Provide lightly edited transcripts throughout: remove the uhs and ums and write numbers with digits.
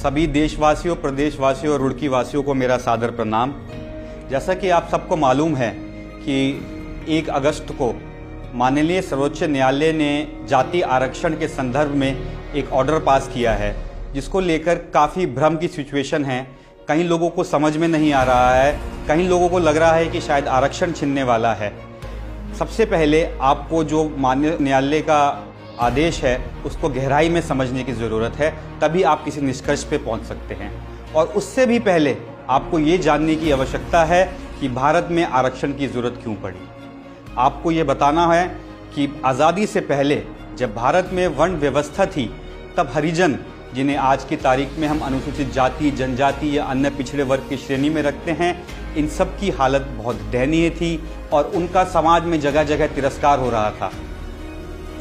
सभी देशवासियों, प्रदेशवासियों और रुड़की वासियों को मेरा सादर प्रणाम। जैसा कि आप सबको मालूम है कि 1 अगस्त को माननीय सर्वोच्च न्यायालय ने जाति आरक्षण के संदर्भ में एक ऑर्डर पास किया है, जिसको लेकर काफ़ी भ्रम की सिचुएशन है। कई लोगों को समझ में नहीं आ रहा है, कई लोगों को लग रहा है कि शायद आरक्षण छिनने वाला है। सबसे पहले आपको जो माननीय न्यायालय का आदेश है उसको गहराई में समझने की ज़रूरत है, तभी आप किसी निष्कर्ष पे पहुंच सकते हैं। और उससे भी पहले आपको ये जानने की आवश्यकता है कि भारत में आरक्षण की ज़रूरत क्यों पड़ी। आपको ये बताना है कि आज़ादी से पहले जब भारत में वर्ण व्यवस्था थी, तब हरिजन, जिन्हें आज की तारीख में हम अनुसूचित जाति, जनजाति या अन्य पिछड़े वर्ग की श्रेणी में रखते हैं, इन सब की हालत बहुत दयनीय थी और उनका समाज में जगह जगह तिरस्कार हो रहा था।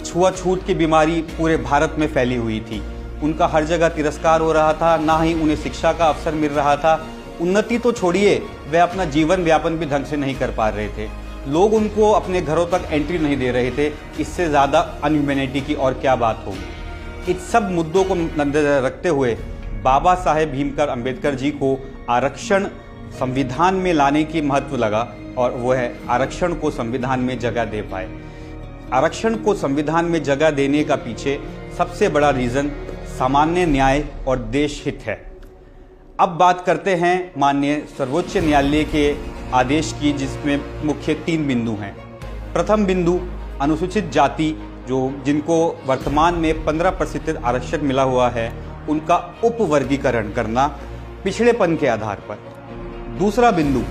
छुआछूत की बीमारी पूरे भारत में फैली हुई थी, उनका हर जगह तिरस्कार हो रहा था, ना ही उन्हें शिक्षा का अवसर मिल रहा था। उन्नति तो छोड़िए, वे अपना जीवन यापन भी ढंग से नहीं कर पा रहे थे। लोग उनको अपने घरों तक एंट्री नहीं दे रहे थे। इससे ज़्यादा अनह्यूमैनिटी की और क्या बात होगी। इस सब मुद्दों को नजर रखते हुए बाबा साहेब भीमराव अम्बेडकर जी को आरक्षण संविधान में लाने की महत्व लगा और वह आरक्षण को संविधान में जगह दे पाए। आरक्षण को संविधान में जगह देने का पीछे सबसे बड़ा रीज़न सामान्य न्याय और देश हित है। अब बात करते हैं माननीय सर्वोच्च न्यायालय के आदेश की, जिसमें मुख्य 3 बिंदु हैं। प्रथम बिंदु, अनुसूचित जाति जिनको वर्तमान में 15% आरक्षण मिला हुआ है, उनका उपवर्गीकरण करना पिछड़ेपन के आधार पर। दूसरा बिंदु,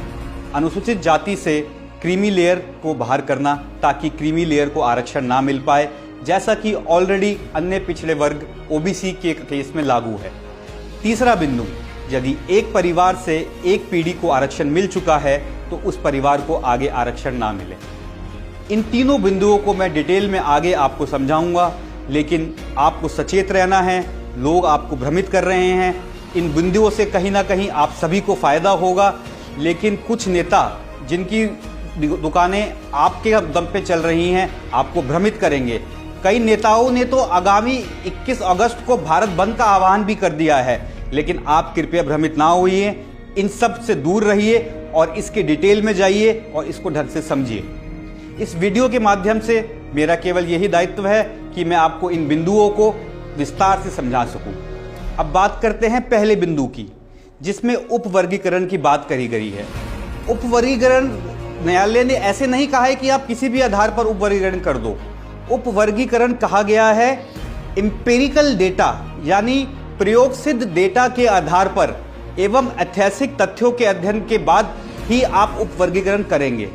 अनुसूचित जाति से क्रीमी लेयर को बाहर करना ताकि क्रीमी लेयर को आरक्षण ना मिल पाए, जैसा कि ऑलरेडी अन्य पिछड़े वर्ग ओबीसी के केस में लागू है। तीसरा बिंदु, यदि एक परिवार से एक पीढ़ी को आरक्षण मिल चुका है तो उस परिवार को आगे आरक्षण ना मिले। इन तीनों बिंदुओं को मैं डिटेल में आगे आपको समझाऊंगा, लेकिन आपको सचेत रहना है। लोग आपको भ्रमित कर रहे हैं, इन बिंदुओं से कहीं ना कहीं आप सभी को फायदा होगा, लेकिन कुछ नेता जिनकी दुकानें आपके दम पे चल रही हैं, आपको भ्रमित करेंगे। कई नेताओं ने तो आगामी 21 अगस्त को भारत बंद का आह्वान भी कर दिया है, लेकिन आप कृपया भ्रमित ना होइए, इन सब से दूर रहिए और इसके डिटेल में जाइए और इसको ढंग से समझिए। इस वीडियो के माध्यम से मेरा केवल यही दायित्व है कि मैं आपको इन बिंदुओं को विस्तार से समझा सकूं। अब बात करते हैं पहले बिंदु की, जिसमें उपवर्गीकरण की बात करी गई है। उपवर्गीकरण न्यायालय ने ऐसे नहीं कहा है कि आप किसी भी आधार पर उपवर्गीकरण कर दो। उपवर्गीकरण कहा गया है एम्पिरिकल डेटा, यानी प्रयोग सिद्ध डेटा के आधार पर एवं ऐतिहासिक तथ्यों के अध्ययन के बाद ही आप उपवर्गीकरण करेंगे।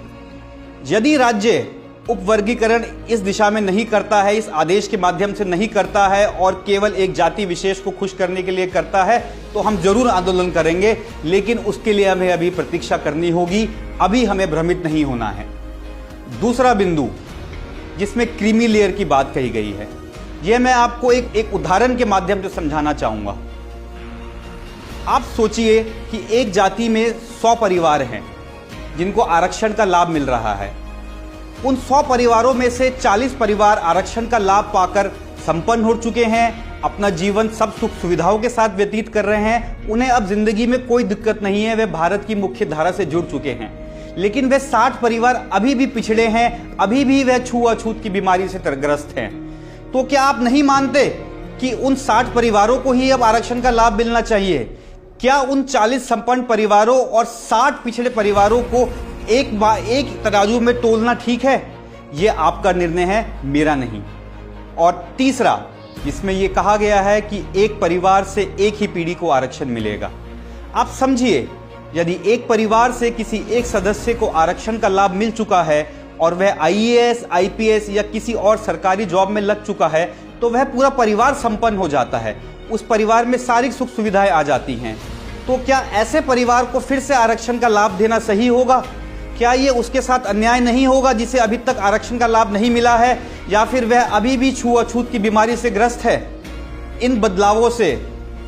यदि राज्य उपवर्गीकरण इस दिशा में नहीं करता है, इस आदेश के माध्यम से नहीं करता है और केवल एक जाति विशेष को खुश करने के लिए करता है, तो हम जरूर आंदोलन करेंगे, लेकिन उसके लिए हमें अभी प्रतीक्षा करनी होगी। अभी हमें भ्रमित नहीं होना है। दूसरा बिंदु, जिसमें क्रीमी लेयर की बात कही गई है, यह मैं आपको एक उदाहरण के माध्यम से समझाना चाहूंगा। आप सोचिए कि एक जाति में 100 परिवार हैं जिनको आरक्षण का लाभ मिल रहा है। उन 100 परिवारों में से 40 परिवार आरक्षण का लाभ पाकर संपन्न हो चुके हैं, अपना जीवन सब सुख सुविधाओं के साथ व्यतीत कर रहे हैं। उन्हें अब जिंदगी में कोई दिक्कत नहीं है, वे भारत की मुख्य धारा से जुड़ चुके हैं। लेकिन वे 60 परिवार अभी भी पिछड़े हैं, अभी भी वे छुआछूत की बीमारी से ग्रस्त हैं। तो क्या आप नहीं मानते कि उन 60 परिवारों को ही अब आरक्षण का लाभ मिलना चाहिए? क्या उन 40 संपन्न परिवारों और 60 पिछड़े परिवारों को एक तराजू में तोलना ठीक है? यह आपका निर्णय है, मेरा नहीं। और तीसरा, जिसमें यह कहा गया है कि एक परिवार से एक ही पीढ़ी को आरक्षण मिलेगा। आप समझिए, यदि एक परिवार से किसी एक सदस्य को आरक्षण का लाभ मिल चुका है और वह आईएएस, आईपीएस या किसी और सरकारी जॉब में लग चुका है, तो वह पूरा परिवार संपन्न हो जाता है। उस परिवार में सारी सुख सुविधाएं आ जाती हैं। तो क्या ऐसे परिवार को फिर से आरक्षण का लाभ देना सही होगा? क्या ये उसके साथ अन्याय नहीं होगा जिसे अभी तक आरक्षण का लाभ नहीं मिला है, या फिर वह अभी भी छुआछूत की बीमारी से ग्रस्त है? इन बदलावों से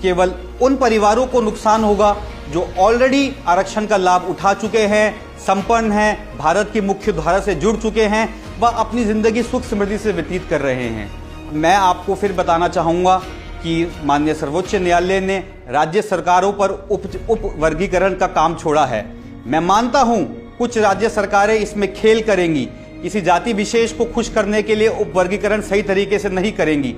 केवल उन परिवारों को नुकसान होगा जो ऑलरेडी आरक्षण का लाभ उठा चुके हैं, संपन्न हैं, भारत की मुख्य धारा से जुड़ चुके हैं, वह अपनी जिंदगी सुख समृद्धि से व्यतीत कर रहे हैं। मैं आपको फिर बताना चाहूँगा कि माननीय सर्वोच्च न्यायालय ने राज्य सरकारों पर उप वर्गीकरण का काम छोड़ा है। मैं मानता हूं कुछ राज्य सरकारें इसमें खेल करेंगी, किसी जाति विशेष को खुश करने के लिए उप वर्गीकरण सही तरीके से नहीं करेंगी।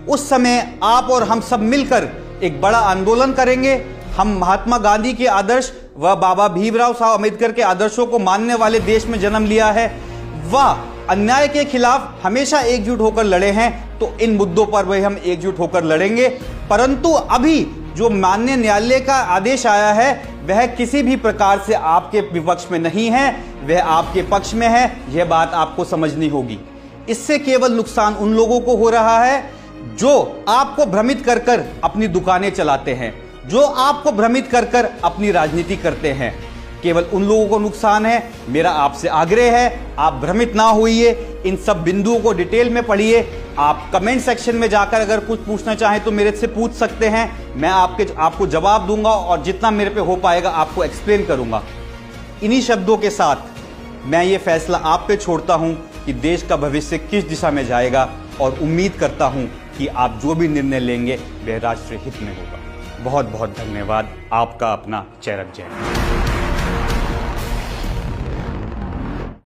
उस समय आप और हम सब मिलकर एक बड़ा आंदोलन करेंगे। हम महात्मा गांधी के आदर्श व बाबा भीमराव साहब अम्बेडकर के आदर्शों को मानने वाले देश में जन्म लिया है, वह अन्याय के खिलाफ हमेशा एकजुट होकर लड़े हैं, तो इन मुद्दों पर भी हम एकजुट होकर लड़ेंगे। परंतु अभी जो माननीय न्यायालय का आदेश आया है वह किसी भी प्रकार से आपके विपक्ष में नहीं है, वह आपके पक्ष में है। यह बात आपको समझनी होगी। इससे केवल नुकसान उन लोगों को हो रहा है जो आपको भ्रमित कर कर अपनी दुकानें चलाते हैं, जो आपको भ्रमित कर कर अपनी राजनीति करते हैं। केवल उन लोगों को नुकसान है। मेरा आपसे आग्रह है, आप भ्रमित ना होइए, इन सब बिंदुओं को डिटेल में पढ़िए। आप कमेंट सेक्शन में जाकर अगर कुछ पूछना चाहें तो मेरे से पूछ सकते हैं, मैं आपको जवाब दूंगा और जितना मेरे पे हो पाएगा आपको एक्सप्लेन करूंगा। इन्हीं शब्दों के साथ मैं ये फैसला आप पे छोड़ता हूं कि देश का भविष्य किस दिशा में जाएगा, और उम्मीद करता हूं कि आप जो भी निर्णय लेंगे वह राष्ट्रीय हित में होगा। बहुत बहुत धन्यवाद। आपका अपना चेरक जैन।